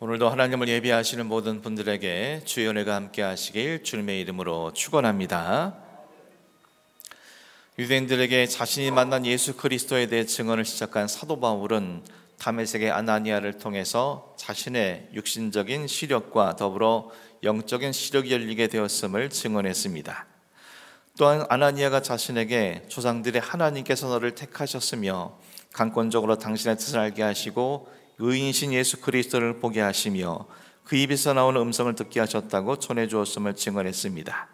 오늘도 하나님을 예비하시는 모든 분들에게 주의 은혜가 함께 하시길 주님의 이름으로 축원합니다. 유대인들에게 자신이 만난 예수 그리스도에 대해 증언을 시작한 사도 바울은 다메섹의 아나니아를 통해서 자신의 육신적인 시력과 더불어 영적인 시력이 열리게 되었음을 증언했습니다. 또한 아나니아가 자신에게 조상들의 하나님께서 너를 택하셨으며 강권적으로 당신의 뜻을 알게 하시고 의인이신 예수 그리스도를 보게 하시며 그 입에서 나오는 음성을 듣게 하셨다고 전해주었음을 증언했습니다.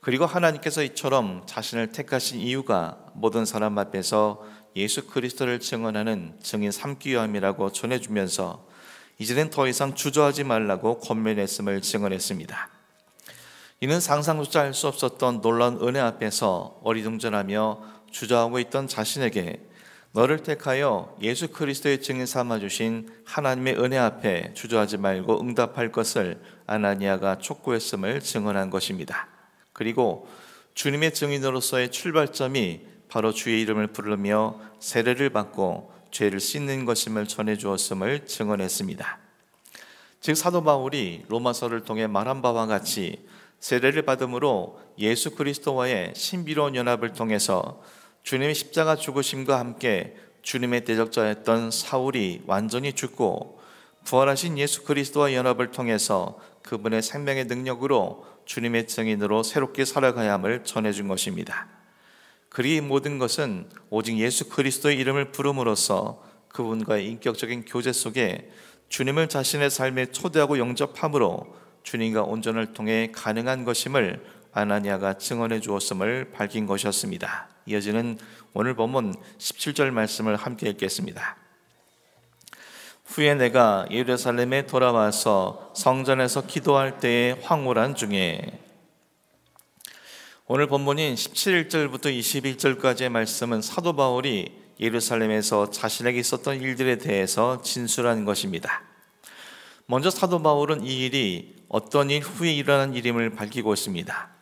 그리고 하나님께서 이처럼 자신을 택하신 이유가 모든 사람 앞에서 예수 그리스도를 증언하는 증인 삼기 위함이라고 전해주면서 이제는 더 이상 주저하지 말라고 권면했음을 증언했습니다. 이는 상상조차 할 수 없었던 놀라운 은혜 앞에서 어리둥절하며 주저하고 있던 자신에게 너를 택하여 예수 그리스도의 증인 삼아주신 하나님의 은혜 앞에 주저하지 말고 응답할 것을 아나니아가 촉구했음을 증언한 것입니다. 그리고 주님의 증인으로서의 출발점이 바로 주의 이름을 부르며 세례를 받고 죄를 씻는 것임을 전해주었음을 증언했습니다. 즉 사도 바울이 로마서를 통해 말한 바와 같이 세례를 받음으로 예수 그리스도와의 신비로운 연합을 통해서 주님의 십자가 죽으심과 함께 주님의 대적자였던 사울이 완전히 죽고 부활하신 예수 그리스도와 연합을 통해서 그분의 생명의 능력으로 주님의 증인으로 새롭게 살아가야 함을 전해준 것입니다. 그리 모든 것은 오직 예수 그리스도의 이름을 부름으로써 그분과의 인격적인 교제 속에 주님을 자신의 삶에 초대하고 영접함으로 주님과 온전을 통해 가능한 것임을 아나니아가 증언해 주었음을 밝힌 것이었습니다. 이어지는 오늘 본문 17절 말씀을 함께 읽겠습니다. 후에 내가 예루살렘에 돌아와서 성전에서 기도할 때에 황홀한 중에. 오늘 본문인 17절부터 21절까지의 말씀은 사도 바울이 예루살렘에서 자신에게 있었던 일들에 대해서 진술하는 것입니다. 먼저 사도 바울은 이 일이 어떤 일 후에 일어난 일임을 밝히고 있습니다.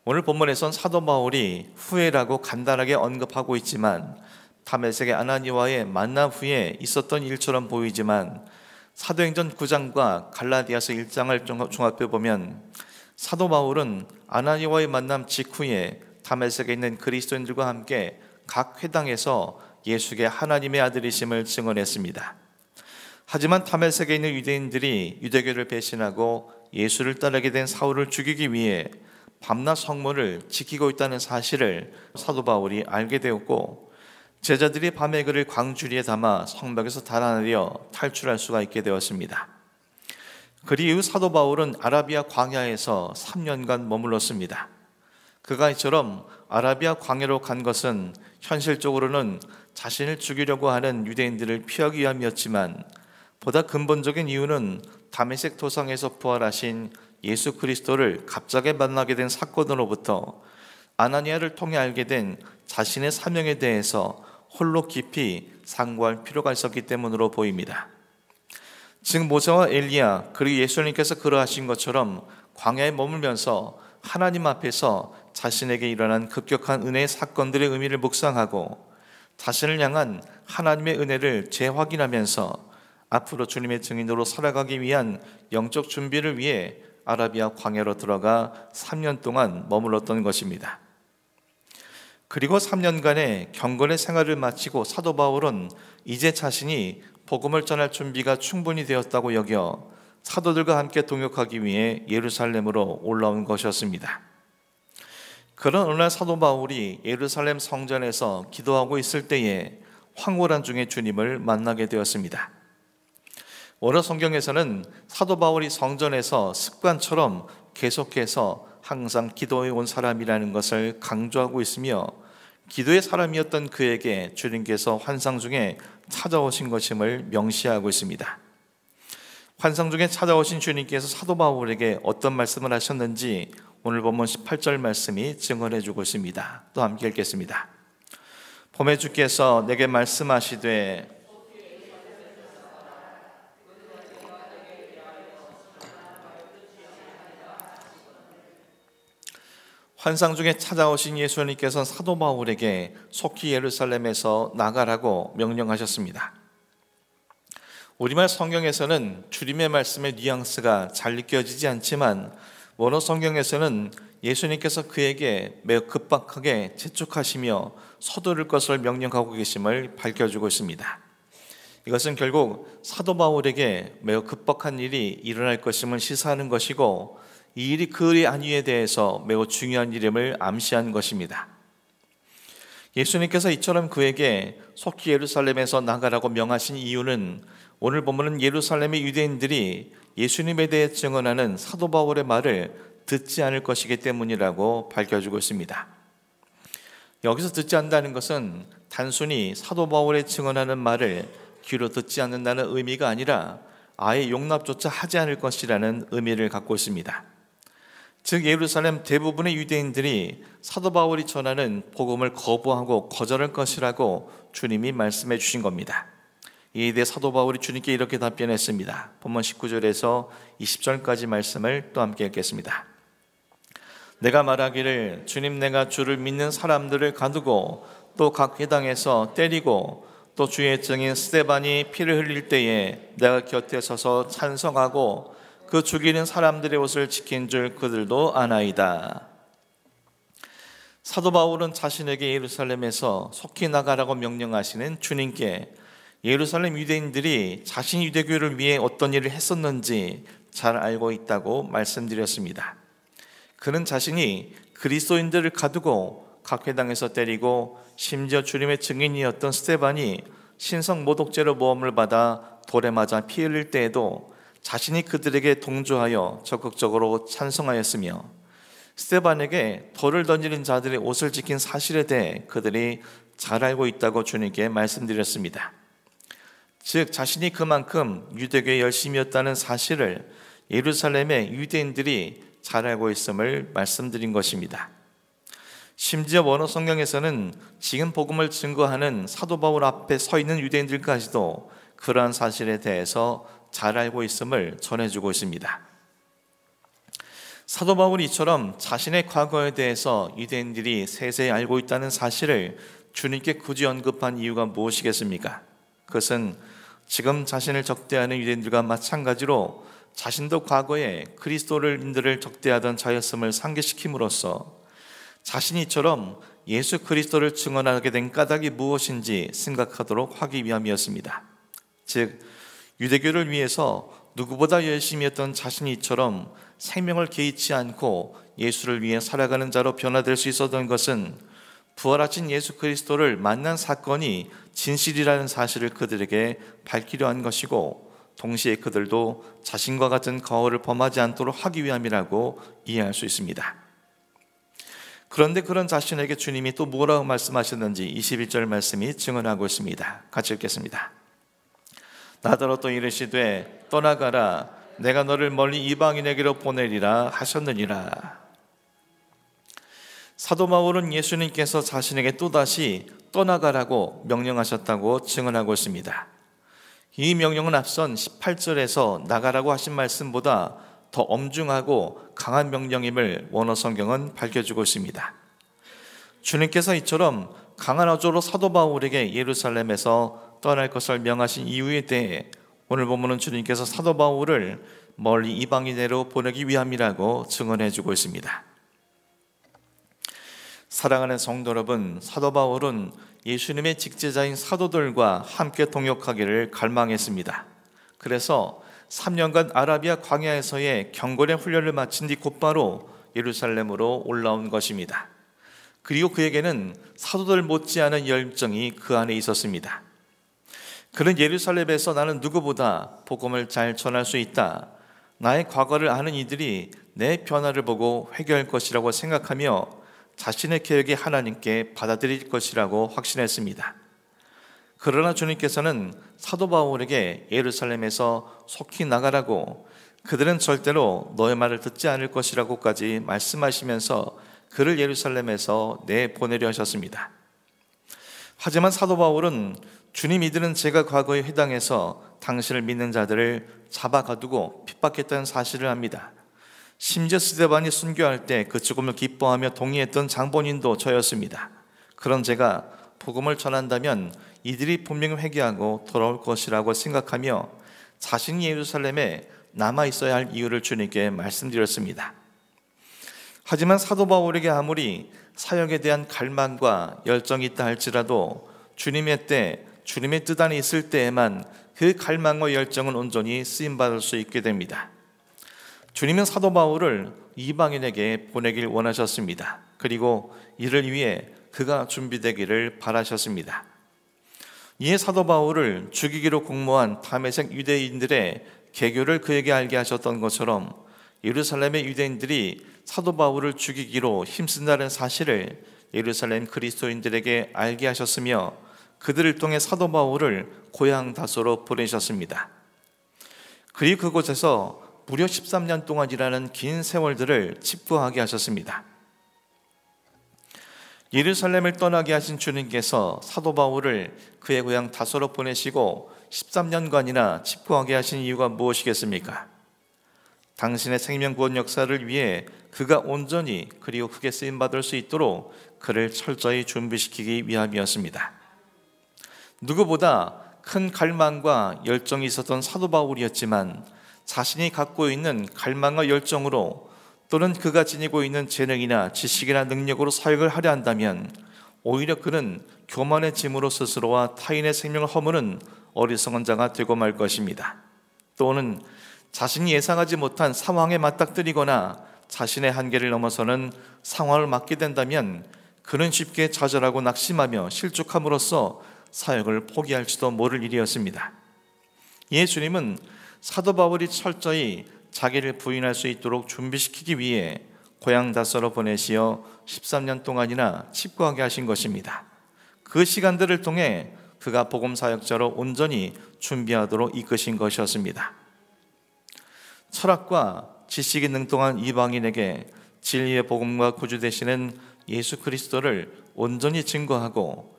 오늘 본문에선 사도 바울이 후회라고 간단하게 언급하고 있지만 다메섹의 아나니아와의 만남 후에 있었던 일처럼 보이지만 사도행전 9장과 갈라디아서 1장을 종합해 보면 사도 바울은 아나니아와의 만남 직후에 다메섹에 있는 그리스도인들과 함께 각 회당에서 예수의 하나님의 아들이심을 증언했습니다. 하지만 다메섹에 있는 유대인들이 유대교를 배신하고 예수를 따르게 된 사울을 죽이기 위해 밤낮 성문을 지키고 있다는 사실을 사도 바울이 알게 되었고 제자들이 밤에 그를 광주리에 담아 성벽에서 달아내려 탈출할 수가 있게 되었습니다. 그 이후 사도 바울은 아라비아 광야에서 3년간 머물렀습니다. 그가 이처럼 아라비아 광야로 간 것은 현실적으로는 자신을 죽이려고 하는 유대인들을 피하기 위함이었지만 보다 근본적인 이유는 다메섹 도상에서 부활하신 예수 그리스도를 갑자기 만나게 된 사건으로부터 아나니아를 통해 알게 된 자신의 사명에 대해서 홀로 깊이 상고할 필요가 있었기 때문으로 보입니다. 즉 모세와 엘리야 그리고 예수님께서 그러하신 것처럼 광야에 머물면서 하나님 앞에서 자신에게 일어난 급격한 은혜의 사건들의 의미를 묵상하고 자신을 향한 하나님의 은혜를 재확인하면서 앞으로 주님의 증인으로 살아가기 위한 영적 준비를 위해 아라비아 광야로 들어가 3년 동안 머물렀던 것입니다. 그리고 3년간의 경건의 생활을 마치고 사도 바울은 이제 자신이 복음을 전할 준비가 충분히 되었다고 여겨 사도들과 함께 동역하기 위해 예루살렘으로 올라온 것이었습니다. 그런 어느 날 사도 바울이 예루살렘 성전에서 기도하고 있을 때에 황홀한 중에 주님을 만나게 되었습니다. 오늘 성경에서는 사도 바울이 성전에서 습관처럼 계속해서 항상 기도해 온 사람이라는 것을 강조하고 있으며 기도의 사람이었던 그에게 주님께서 환상 중에 찾아오신 것임을 명시하고 있습니다. 환상 중에 찾아오신 주님께서 사도 바울에게 어떤 말씀을 하셨는지 오늘 본문 18절 말씀이 증언해 주고 있습니다. 또 함께 읽겠습니다. 봄에 주께서 내게 말씀하시되 환상 중에 찾아오신 예수님께서 사도 바울에게 속히 예루살렘에서 나가라고 명령하셨습니다. 우리말 성경에서는 주님의 말씀의 뉘앙스가 잘 느껴지지 않지만 원어 성경에서는 예수님께서 그에게 매우 급박하게 재촉하시며 서두를 것을 명령하고 계심을 밝혀주고 있습니다. 이것은 결국 사도 바울에게 매우 급박한 일이 일어날 것임을 시사하는 것이고, 이 일이 그 일이 아니에 대해서 매우 중요한 일임을 암시한 것입니다. 예수님께서 이처럼 그에게 속히 예루살렘에서 나가라고 명하신 이유는 오늘 보면은 예루살렘의 유대인들이 예수님에 대해 증언하는 사도 바울의 말을 듣지 않을 것이기 때문이라고 밝혀주고 있습니다. 여기서 듣지 않는다는 것은 단순히 사도 바울의 증언하는 말을 귀로 듣지 않는다는 의미가 아니라 아예 용납조차 하지 않을 것이라는 의미를 갖고 있습니다. 즉 예루살렘 대부분의 유대인들이 사도 바울이 전하는 복음을 거부하고 거절할 것이라고 주님이 말씀해 주신 겁니다. 이에 대해 사도 바울이 주님께 이렇게 답변했습니다. 본문 19절에서 20절까지 말씀을 또 함께 읽겠습니다. 내가 말하기를 주님, 내가 주를 믿는 사람들을 가두고 또 각 회당에서 때리고 또 주의 증인 스데반이 피를 흘릴 때에 내가 곁에 서서 찬성하고 그 죽이는 사람들의 옷을 지킨 줄 그들도 아나이다. 사도 바울은 자신에게 예루살렘에서 속히 나가라고 명령하시는 주님께 예루살렘 유대인들이 자신 유대교를 위해 어떤 일을 했었는지 잘 알고 있다고 말씀드렸습니다. 그는 자신이 그리스도인들을 가두고 각 회당에서 때리고 심지어 주님의 증인이었던 스데반이 신성 모독죄로 모함을 받아 돌에 맞아 피 흘릴 때에도 자신이 그들에게 동조하여 적극적으로 찬성하였으며, 스데반에게 돌을 던지는 자들의 옷을 지킨 사실에 대해 그들이 잘 알고 있다고 주님께 말씀드렸습니다. 즉 자신이 그만큼 유대교에 열심이었다는 사실을 예루살렘의 유대인들이 잘 알고 있음을 말씀드린 것입니다. 심지어 원어 성경에서는 지금 복음을 증거하는 사도 바울 앞에 서 있는 유대인들까지도 그러한 사실에 대해서 잘 알고 있음을 전해주고 있습니다. 사도 바울이 이처럼 자신의 과거에 대해서 유대인들이 세세히 알고 있다는 사실을 주님께 굳이 언급한 이유가 무엇이겠습니까? 그것은 지금 자신을 적대하는 유대인들과 마찬가지로 자신도 과거에 그리스도인들을 적대하던 자였음을 상기시킴으로써 자신이 이처럼 예수 그리스도를 증언하게 된 까닭이 무엇인지 생각하도록 하기 위함이었습니다. 즉 유대교를 위해서 누구보다 열심히 했던 자신이 이처럼 생명을 개의치 않고 예수를 위해 살아가는 자로 변화될 수 있었던 것은 부활하신 예수 그리스도를 만난 사건이 진실이라는 사실을 그들에게 밝히려 한 것이고, 동시에 그들도 자신과 같은 거울을 범하지 않도록 하기 위함이라고 이해할 수 있습니다. 그런데 그런 자신에게 주님이 또 뭐라고 말씀하셨는지 21절 말씀이 증언하고 있습니다. 같이 읽겠습니다. 나더러 또 이르시되 떠나가라, 내가 너를 멀리 이방인에게로 보내리라 하셨느니라. 사도 바울은 예수님께서 자신에게 또다시 떠나가라고 명령하셨다고 증언하고 있습니다. 이 명령은 앞선 18절에서 나가라고 하신 말씀보다 더 엄중하고 강한 명령임을 원어 성경은 밝혀주고 있습니다. 주님께서 이처럼 강한 어조로 사도 바울에게 예루살렘에서 떠날 것을 명하신 이유에 대해 오늘 본문은 주님께서 사도 바울을 멀리 이방인으로 보내기 위함이라고 증언해주고 있습니다. 사랑하는 성도 여러분, 사도 바울은 예수님의 직제자인 사도들과 함께 동역하기를 갈망했습니다. 그래서 3년간 아라비아 광야에서의 경건의 훈련을 마친 뒤 곧바로 예루살렘으로 올라온 것입니다. 그리고 그에게는 사도들 못지않은 열정이 그 안에 있었습니다. 그는 예루살렘에서 나는 누구보다 복음을 잘 전할 수 있다, 나의 과거를 아는 이들이 내 변화를 보고 회개할 것이라고 생각하며 자신의 계획에 하나님께 받아들일 것이라고 확신했습니다. 그러나 주님께서는 사도 바울에게 예루살렘에서 속히 나가라고, 그들은 절대로 너의 말을 듣지 않을 것이라고까지 말씀하시면서 그를 예루살렘에서 내보내려 하셨습니다. 하지만 사도 바울은 주님, 이들은 제가 과거에 회당에서 당신을 믿는 자들을 잡아가두고 핍박했다는 사실을 압니다. 심지어 스데반이 순교할 때 그 죽음을 기뻐하며 동의했던 장본인도 저였습니다. 그런 제가 복음을 전한다면 이들이 분명히 회개하고 돌아올 것이라고 생각하며 자신이 예루살렘에 남아 있어야 할 이유를 주님께 말씀드렸습니다. 하지만 사도 바울에게 아무리 사역에 대한 갈망과 열정이 있다 할지라도 주님의 때, 주님의 뜻 안에 있을 때에만 그 갈망과 열정은 온전히 쓰임받을 수 있게 됩니다. 주님은 사도 바울을 이방인에게 보내길 원하셨습니다. 그리고 이를 위해 그가 준비되기를 바라셨습니다. 이에 사도 바울을 죽이기로 공모한 다메섹 유대인들의 개교를 그에게 알게 하셨던 것처럼 예루살렘의 유대인들이 사도 바울을 죽이기로 힘쓴다는 사실을 예루살렘 그리스도인들에게 알게 하셨으며 그들을 통해 사도 바울을 고향 다소로 보내셨습니다. 그리고 그곳에서 무려 13년 동안이라는 긴 세월들을 칩부하게 하셨습니다. 예루살렘을 떠나게 하신 주님께서 사도 바울을 그의 고향 다소로 보내시고 13년간이나 칩부하게 하신 이유가 무엇이겠습니까? 당신의 생명구원 역사를 위해 그가 온전히 그리고 크게 쓰임받을 수 있도록 그를 철저히 준비시키기 위함이었습니다. 누구보다 큰 갈망과 열정이 있었던 사도 바울이었지만 자신이 갖고 있는 갈망과 열정으로 또는 그가 지니고 있는 재능이나 지식이나 능력으로 사역을 하려 한다면 오히려 그는 교만의 짐으로 스스로와 타인의 생명을 허무는 어리석은 자가 되고 말 것입니다. 또는 자신이 예상하지 못한 상황에 맞닥뜨리거나 자신의 한계를 넘어서는 상황을 맞게 된다면 그는 쉽게 좌절하고 낙심하며 실족함으로써 사역을 포기할지도 모를 일이었습니다. 이에 주님은 사도 바울이 철저히 자기를 부인할 수 있도록 준비시키기 위해 고향 다소로 보내시어 13년 동안이나 칩구하게 하신 것입니다. 그 시간들을 통해 그가 복음 사역자로 온전히 준비하도록 이끄신 것이었습니다. 철학과 지식이 능통한 이방인에게 진리의 복음과 구주 되시는 예수 그리스도를 온전히 증거하고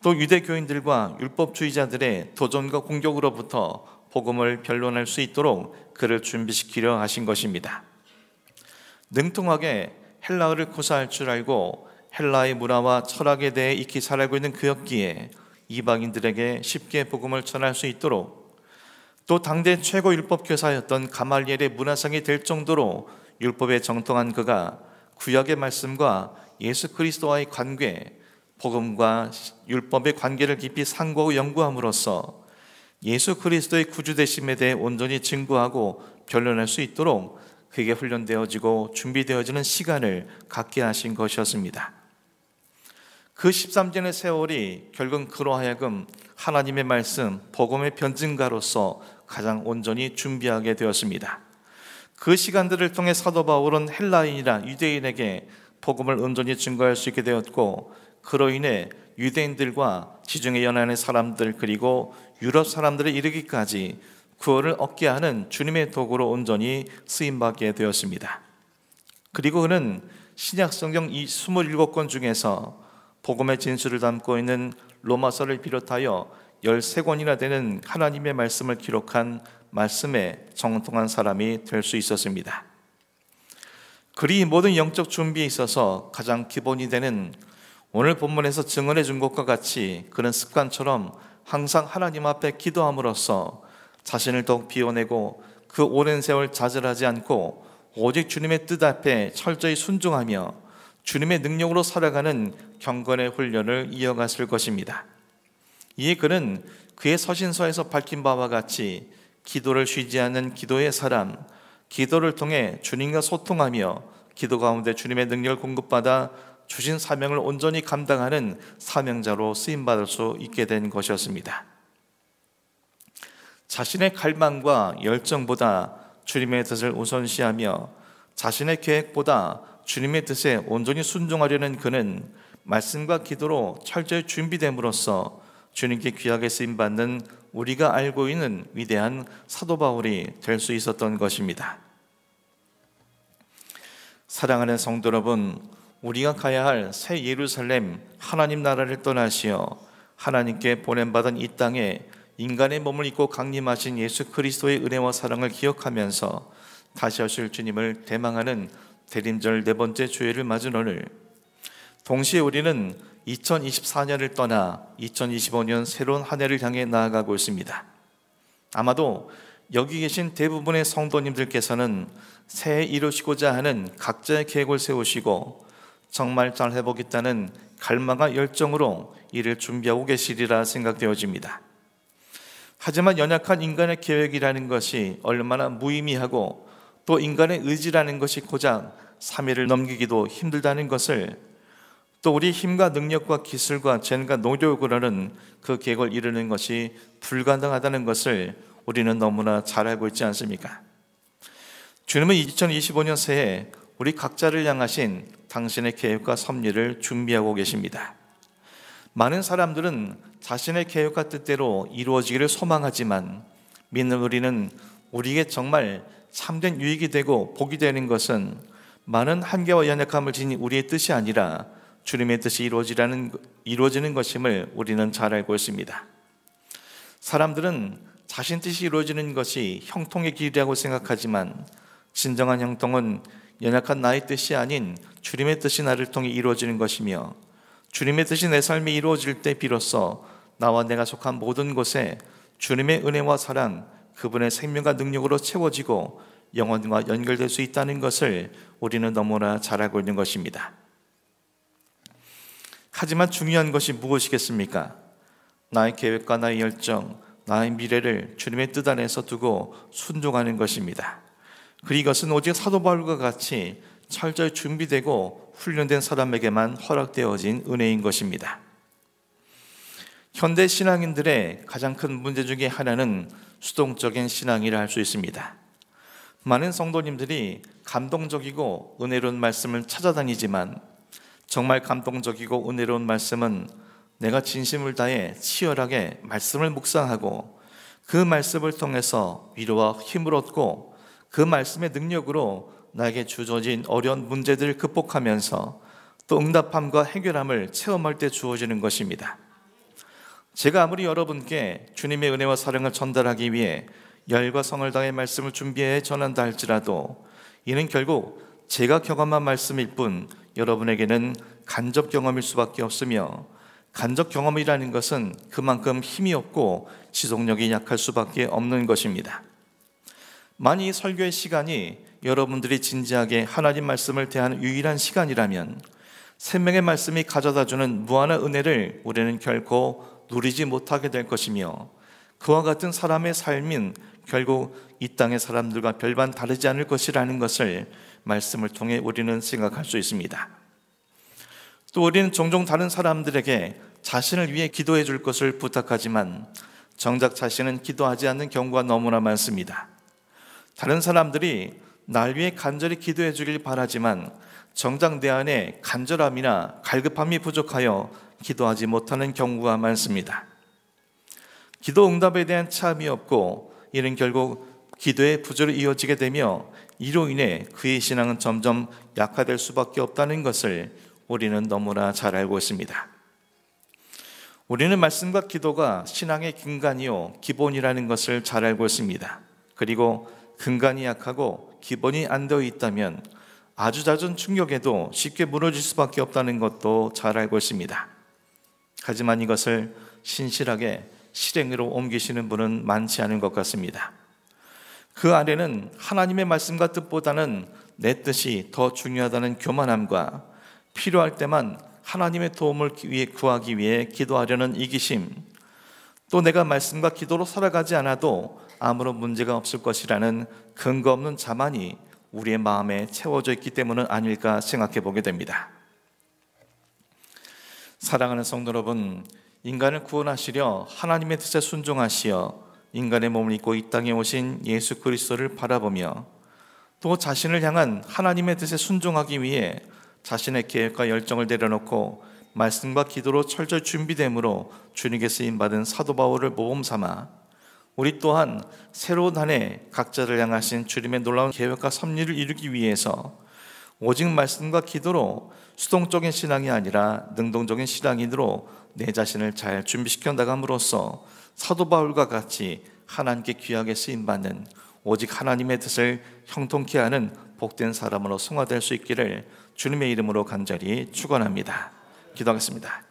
또 유대교인들과 율법주의자들의 도전과 공격으로부터 복음을 변론할 수 있도록 그를 준비시키려 하신 것입니다. 능통하게 헬라어를 구사할 줄 알고 헬라의 문화와 철학에 대해 익히 잘 알고 있는 그였기에 이방인들에게 쉽게 복음을 전할 수 있도록 또 당대 최고 율법 교사였던 가말리엘의 문화상이 될 정도로 율법에 정통한 그가 구약의 말씀과 예수 그리스도와의 관계, 복음과 율법의 관계를 깊이 상고하고 연구함으로써 예수 그리스도의 구주되심에 대해 온전히 증거하고 변론할 수 있도록 그에게 훈련되어지고 준비되어지는 시간을 갖게 하신 것이었습니다. 그 13년의 세월이 결국 그로 하여금 하나님의 말씀, 복음의 변증가로서 가장 온전히 준비하게 되었습니다. 그 시간들을 통해 사도 바울은 헬라인이나 유대인에게 복음을 온전히 증거할 수 있게 되었고 그로 인해 유대인들과 지중해 연안의 사람들 그리고 유럽 사람들에 이르기까지 구원을 얻게 하는 주님의 도구로 온전히 쓰임받게 되었습니다. 그리고 그는 신약 성경 27권 중에서 복음의 진수를 담고 있는 로마서를 비롯하여 13권이나 되는 하나님의 말씀을 기록한 말씀에 정통한 사람이 될 수 있었습니다. 그리 모든 영적 준비에 있어서 가장 기본이 되는 오늘 본문에서 증언해 준 것과 같이 그는 습관처럼 항상 하나님 앞에 기도함으로써 자신을 더욱 비워내고 그 오랜 세월 좌절하지 않고 오직 주님의 뜻 앞에 철저히 순종하며 주님의 능력으로 살아가는 경건의 훈련을 이어갔을 것입니다. 이에 그는 그의 서신서에서 밝힌 바와 같이 기도를 쉬지 않는 기도의 사람, 기도를 통해 주님과 소통하며 기도 가운데 주님의 능력을 공급받아 주신 사명을 온전히 감당하는 사명자로 쓰임받을 수 있게 된 것이었습니다. 자신의 갈망과 열정보다 주님의 뜻을 우선시하며 자신의 계획보다 주님의 뜻에 온전히 순종하려는 그는 말씀과 기도로 철저히 준비됨으로써 주님께 귀하게 쓰임받는 우리가 알고 있는 위대한 사도 바울이 될 수 있었던 것입니다. 사랑하는 성도 여러분, 우리가 가야 할 새 예루살렘 하나님 나라를 떠나시어 하나님께 보냄받은 이 땅에 인간의 몸을 입고 강림하신 예수 그리스도의 은혜와 사랑을 기억하면서 다시 오실 주님을 대망하는 대림절 네 번째 주일을 맞은 오늘, 동시에 우리는 2024년을 떠나 2025년 새로운 한 해를 향해 나아가고 있습니다. 아마도 여기 계신 대부분의 성도님들께서는 새해 이루시고자 하는 각자의 계획을 세우시고 정말 잘 해보겠다는 갈망과 열정으로 이를 준비하고 계시리라 생각되어집니다. 하지만 연약한 인간의 계획이라는 것이 얼마나 무의미하고 또 인간의 의지라는 것이 고작 3일을 넘기기도 힘들다는 것을, 또 우리 힘과 능력과 기술과 재능과 노력으로는 그 계획을 이루는 것이 불가능하다는 것을 우리는 너무나 잘 알고 있지 않습니까? 주님은 2025년 새해 우리 각자를 향하신 당신의 계획과 섭리를 준비하고 계십니다. 많은 사람들은 자신의 계획과 뜻대로 이루어지기를 소망하지만 믿는 우리는 우리에게 정말 참된 유익이 되고 복이 되는 것은 많은 한계와 연약함을 지닌 우리의 뜻이 아니라 주님의 뜻이 이루어지는 것임을 우리는 잘 알고 있습니다. 사람들은 자신 뜻이 이루어지는 것이 형통의 길이라고 생각하지만 진정한 형통은 연약한 나의 뜻이 아닌 주님의 뜻이 나를 통해 이루어지는 것이며, 주님의 뜻이 내 삶에 이루어질 때 비로소 나와 내가 속한 모든 곳에 주님의 은혜와 사랑, 그분의 생명과 능력으로 채워지고 영혼과 연결될 수 있다는 것을 우리는 너무나 잘 알고 있는 것입니다. 하지만 중요한 것이 무엇이겠습니까? 나의 계획과 나의 열정, 나의 미래를 주님의 뜻 안에서 두고 순종하는 것입니다. 그리고 이것은 오직 사도 바울과 같이 철저히 준비되고 훈련된 사람에게만 허락되어진 은혜인 것입니다. 현대 신앙인들의 가장 큰 문제 중에 하나는 수동적인 신앙이라 할 수 있습니다. 많은 성도님들이 감동적이고 은혜로운 말씀을 찾아다니지만 정말 감동적이고 은혜로운 말씀은 내가 진심을 다해 치열하게 말씀을 묵상하고 그 말씀을 통해서 위로와 힘을 얻고 그 말씀의 능력으로 나에게 주어진 어려운 문제들을 극복하면서 또 응답함과 해결함을 체험할 때 주어지는 것입니다. 제가 아무리 여러분께 주님의 은혜와 사랑을 전달하기 위해 열과 성을 다해 말씀을 준비해 전한다 할지라도 이는 결국 제가 경험한 말씀일 뿐 여러분에게는 간접 경험일 수밖에 없으며, 간접 경험이라는 것은 그만큼 힘이 없고 지속력이 약할 수밖에 없는 것입니다. 만약 이 설교의 시간이 여러분들이 진지하게 하나님 말씀을 대하는 유일한 시간이라면 생명의 말씀이 가져다주는 무한한 은혜를 우리는 결코 누리지 못하게 될 것이며, 그와 같은 사람의 삶은 결국 이 땅의 사람들과 별반 다르지 않을 것이라는 것을 말씀을 통해 우리는 생각할 수 있습니다. 또 우리는 종종 다른 사람들에게 자신을 위해 기도해 줄 것을 부탁하지만 정작 자신은 기도하지 않는 경우가 너무나 많습니다. 다른 사람들이 날 위해 간절히 기도해 주길 바라지만 정작 내 안에 간절함이나 갈급함이 부족하여 기도하지 못하는 경우가 많습니다. 기도 응답에 대한 참이 없고 이는 결국 기도의 부조로 이어지게 되며 이로 인해 그의 신앙은 점점 약화될 수밖에 없다는 것을 우리는 너무나 잘 알고 있습니다. 우리는 말씀과 기도가 신앙의 근간이요 기본이라는 것을 잘 알고 있습니다. 그리고 근간이 약하고 기본이 안 되어 있다면 아주 잦은 충격에도 쉽게 무너질 수밖에 없다는 것도 잘 알고 있습니다. 하지만 이것을 신실하게 실행으로 옮기시는 분은 많지 않은 것 같습니다. 그 안에는 하나님의 말씀과 뜻보다는 내 뜻이 더 중요하다는 교만함과 필요할 때만 하나님의 도움을 구하기 위해 기도하려는 이기심, 또 내가 말씀과 기도로 살아가지 않아도 아무런 문제가 없을 것이라는 근거 없는 자만이 우리의 마음에 채워져 있기 때문은 아닐까 생각해 보게 됩니다. 사랑하는 성도 여러분, 인간을 구원하시려 하나님의 뜻에 순종하시어 인간의 몸을 입고 이 땅에 오신 예수 그리스도를 바라보며 또 자신을 향한 하나님의 뜻에 순종하기 위해 자신의 계획과 열정을 내려놓고 말씀과 기도로 철저히 준비됨으로 주님께 쓰임받은 사도 바울을 모범 삼아 우리 또한 새로운 한 해 각자를 향하신 주님의 놀라운 계획과 섭리를 이루기 위해서 오직 말씀과 기도로 수동적인 신앙이 아니라 능동적인 신앙인으로 내 자신을 잘 준비시켜 나감으로써 사도 바울과 같이 하나님께 귀하게 쓰임받는 오직 하나님의 뜻을 형통케 하는 복된 사람으로 승화될 수 있기를 주님의 이름으로 간절히 축원합니다. 기도하겠습니다.